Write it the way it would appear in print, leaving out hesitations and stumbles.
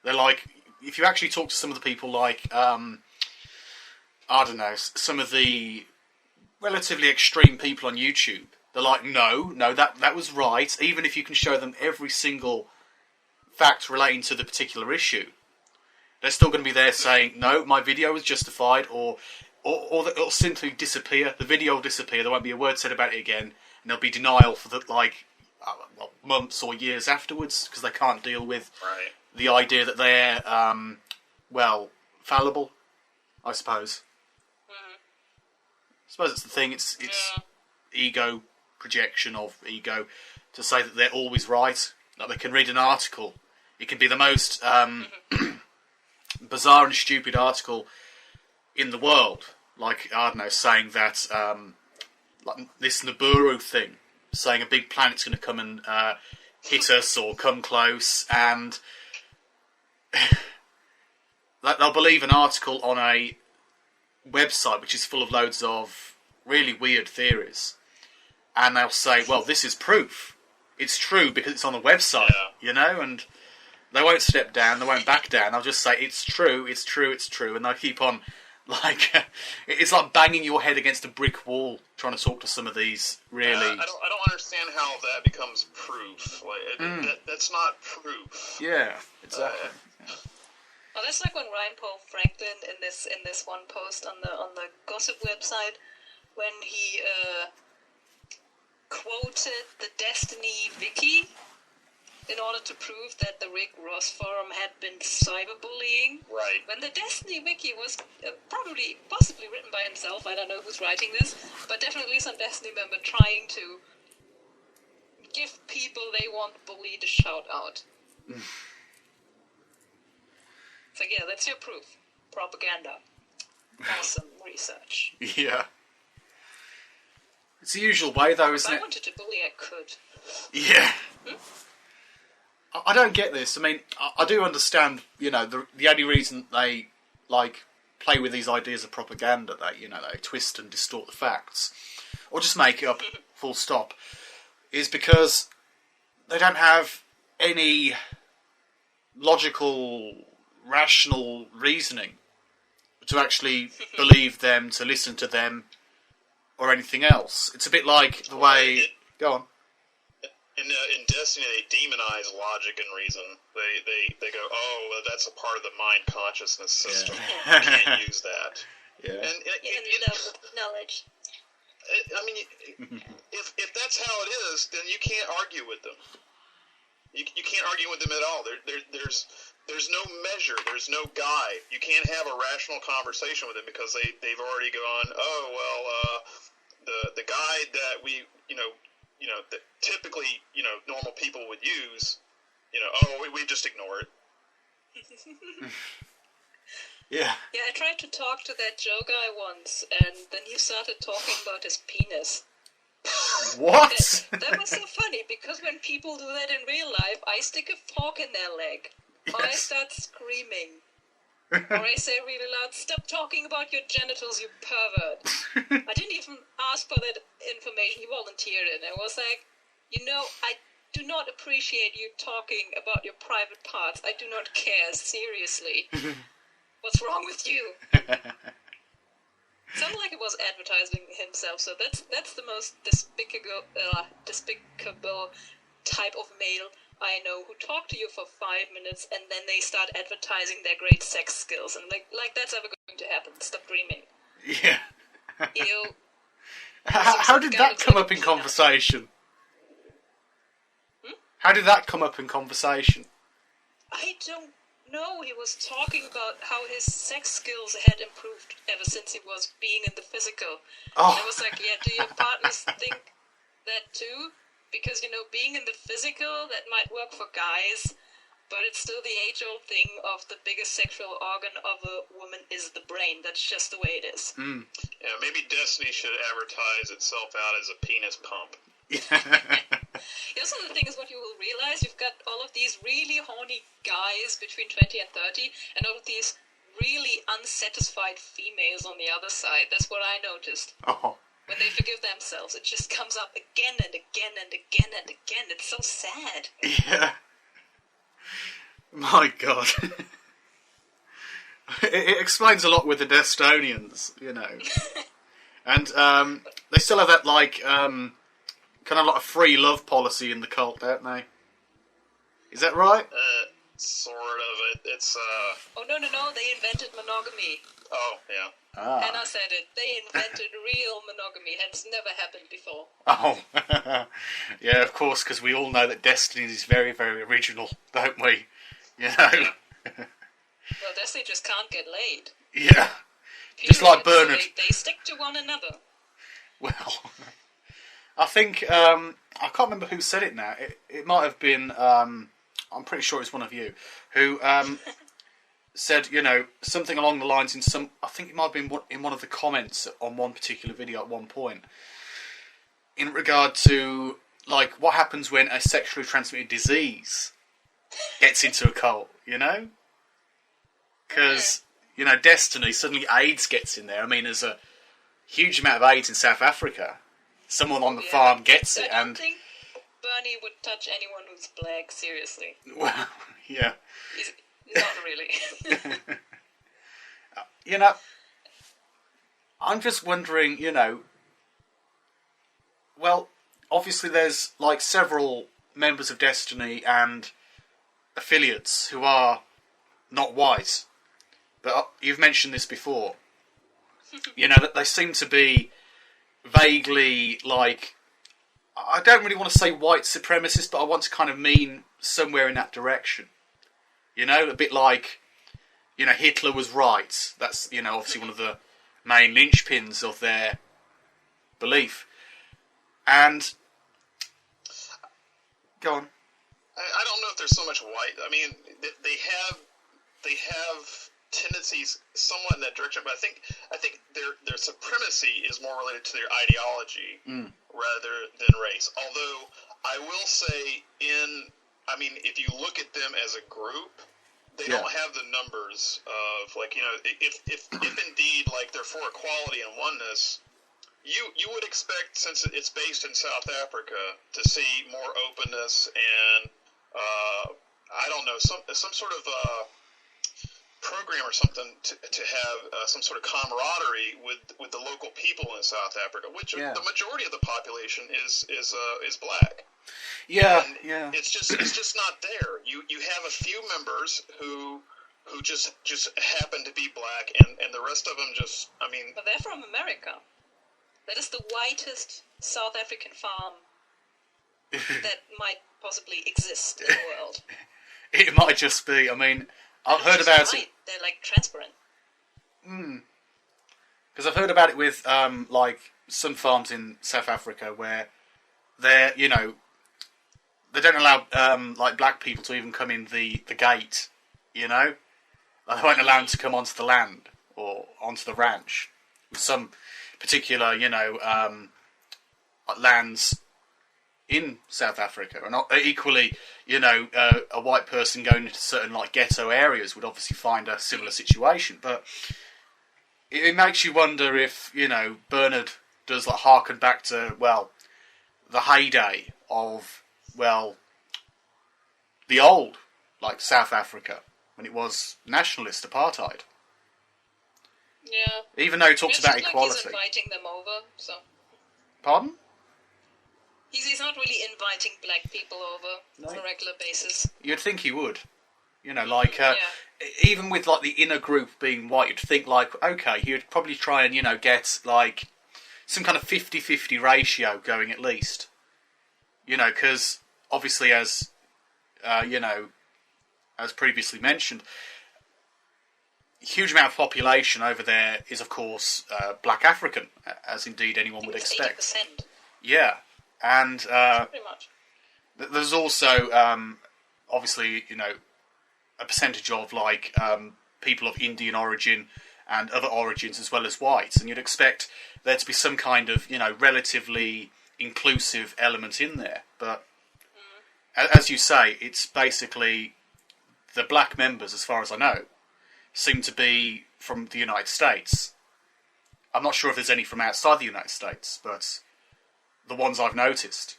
They're like, if you actually talk to some of the people like, I don't know, some of the relatively extreme people on YouTube, they're like, no, that was right, even if you can show them every single fact relating to the particular issue. They're still going to be there saying, no, my video was justified, or it'll simply disappear. The video will disappear. There won't be a word said about it again, and there'll be denial for months or years afterwards, because they can't deal with the idea that they're, fallible, I suppose. I suppose it's the thing. It's ego projection of ego to say that they're always right. Like they can read an article. It can be the most bizarre and stupid article in the world. Like, I don't know, saying that like this Nibiru thing, saying a big planet's going to come and hit us or come close, and they'll believe an article on a website which is full of loads of really weird theories, and they'll say, well, this is proof. It's true because it's on a website, and they won't step down, they won't back down, they'll just say, it's true, it's true, it's true, and they'll keep on, like, it's like banging your head against a brick wall trying to talk to some of these really... I don't understand how that becomes proof. Like, that's not proof. Yeah, exactly. Well, that's like when Ryan Paul Franklin in this one post on the gossip website, when he quoted the Desteni wiki in order to prove that the Rick Ross forum had been cyberbullying. Right. When the Desteni wiki was possibly written by himself, I don't know who's writing this, but definitely some Destiny member trying to give people they want bullied a shout out. So yeah, that's your proof. Propaganda. Awesome research. Yeah. It's the usual way, though, isn't it? If I wanted to bully, I could. Yeah. I don't get this. I mean, I do understand, the only reason they, play with these ideas of propaganda, they twist and distort the facts, or just make it up, full stop, is because they don't have any logical, rational reasoning to actually believe them, to listen to them, or anything else. It's a bit like the way... Go on. In Destiny, they demonize logic and reason. They go, oh, well, that's a part of the mind consciousness system. You can't use that. Yeah. And knowledge. I mean, if that's how it is, then you can't argue with them. You can't argue with them at all. There's no measure. There's no guide. You can't have a rational conversation with them because they've already gone, oh, well, the guide that we, that typically, normal people would use, we just ignore it. Yeah. Yeah, I tried to talk to that Joe guy once, and then he started talking about his penis. What? That was so funny, because when people do that in real life, I stick a fork in their leg. Yes. Or I start screaming. Or I say really loud, stop talking about your genitals, you pervert. I didn't even ask for that information. He volunteered it. And I was like, I do not appreciate you talking about your private parts. I do not care, seriously. What's wrong with you? Sounded like it was advertising himself, so that's the most despicable type of male I know, who talk to you for 5 minutes and then they start advertising their great sex skills, and like that's ever going to happen. Stop dreaming. Yeah. Ew. How did that come up in conversation? How did that come up in conversation? I don't know. He was talking about how his sex skills had improved ever since he was being in the physical. Oh. And I was like, yeah, do your partners think that too? Because, being in the physical, that might work for guys, but it's still the age-old thing of the biggest sexual organ of a woman is the brain. That's just the way it is. Mm. Yeah, maybe Destiny should advertise itself out as a penis pump. Also, the thing is, what you will realize, you've got all of these really horny guys between 20 and 30, and all of these really unsatisfied females on the other side. That's what I noticed. Oh. When they forgive themselves, it just comes up again and again and again and again. It's so sad. Yeah. My God. It explains a lot with the Destonians, you know. And they still have that, like, kind of like a free love policy in the cult, don't they? Is that right? Sort of. It's Oh, no, they invented monogamy. Oh, yeah. Hannah said it. They invented real monogamy. It's never happened before. Oh. Yeah, of course, because we all know that Destiny is very, very original, don't we? You know? Well, Destiny just can't get laid. Yeah. Just like Period. Bernard. So they stick to one another. Well, I think, I can't remember who said it now. It might have been, I'm pretty sure it's one of you, who said, you know, something along the lines I think it might have been in one of the comments on one particular video at one point, in regard to, like, what happens when a sexually transmitted disease gets into a cult, you know? Because, you know, Destiny, suddenly AIDS gets in there. I mean, there's a huge amount of AIDS in South Africa. Someone on the farm gets it, I and... don't think Bernie would touch anyone who's black, seriously. Well, yeah. He's not really. You know, I'm just wondering, you know... Well, obviously there's, like, several members of Destiny and affiliates who are not white. But you've mentioned this before. You know, that they seem to be vaguely, like... I don't really want to say white supremacist, but I want to kind of mean somewhere in that direction. You know, a bit like, you know, Hitler was right. That's, you know, obviously one of the main linchpins of their belief. And... Go on. I don't know if there's so much white. I mean, they have tendencies somewhat in that direction, but I think their supremacy is more related to their ideology rather than race. Although I will say, if you look at them as a group, they don't have the numbers of, like, you know, if indeed, like, they're for equality and oneness. You would expect, since it's based in South Africa, to see more openness and I don't know, some sort of program or something to have some sort of camaraderie with the local people in South Africa, which the majority of the population is black. Yeah, and yeah. It's just not there. You have a few members who just happen to be black, and the rest of them just, I mean... But they're from America. That is the whitest South African farm that might possibly exist in the world. It might just be, I mean, I've heard about it. They're, like, transparent. Because I've heard about it with, like, some farms in South Africa where they're, you know, they don't allow, like, black people to even come in the gate, you know? Like, they won't allow them to come onto the land or onto the ranch. With some particular, you know, lands in South Africa. And equally, you know, a white person going into certain, like, ghetto areas would obviously find a similar situation. But it makes you wonder if, you know, Bernard does, like, harken back to, well, the heyday of, well, the old, like, South Africa, when it was nationalist apartheid. Yeah. Even though he talks about equality. He's inviting them over, so... Pardon? He's not really inviting black people over on a regular basis. You'd think he would. You know, like, even with, like, the inner group being white, you'd think, like, okay, he'd probably try and, you know, get, like, some kind of 50-50 ratio going at least. You know, because, obviously, as, you know, as previously mentioned, a huge amount of population over there is, of course, black African, as indeed anyone would expect. 80%. Yeah, and pretty much. There's also, obviously, you know, a percentage of, like, people of Indian origin and other origins as well as whites, and you'd expect there to be some kind of, you know, relatively inclusive element in there. But, as you say, it's basically the black members, as far as I know, seem to be from the United States. I'm not sure if there's any from outside the United States, but the ones I've noticed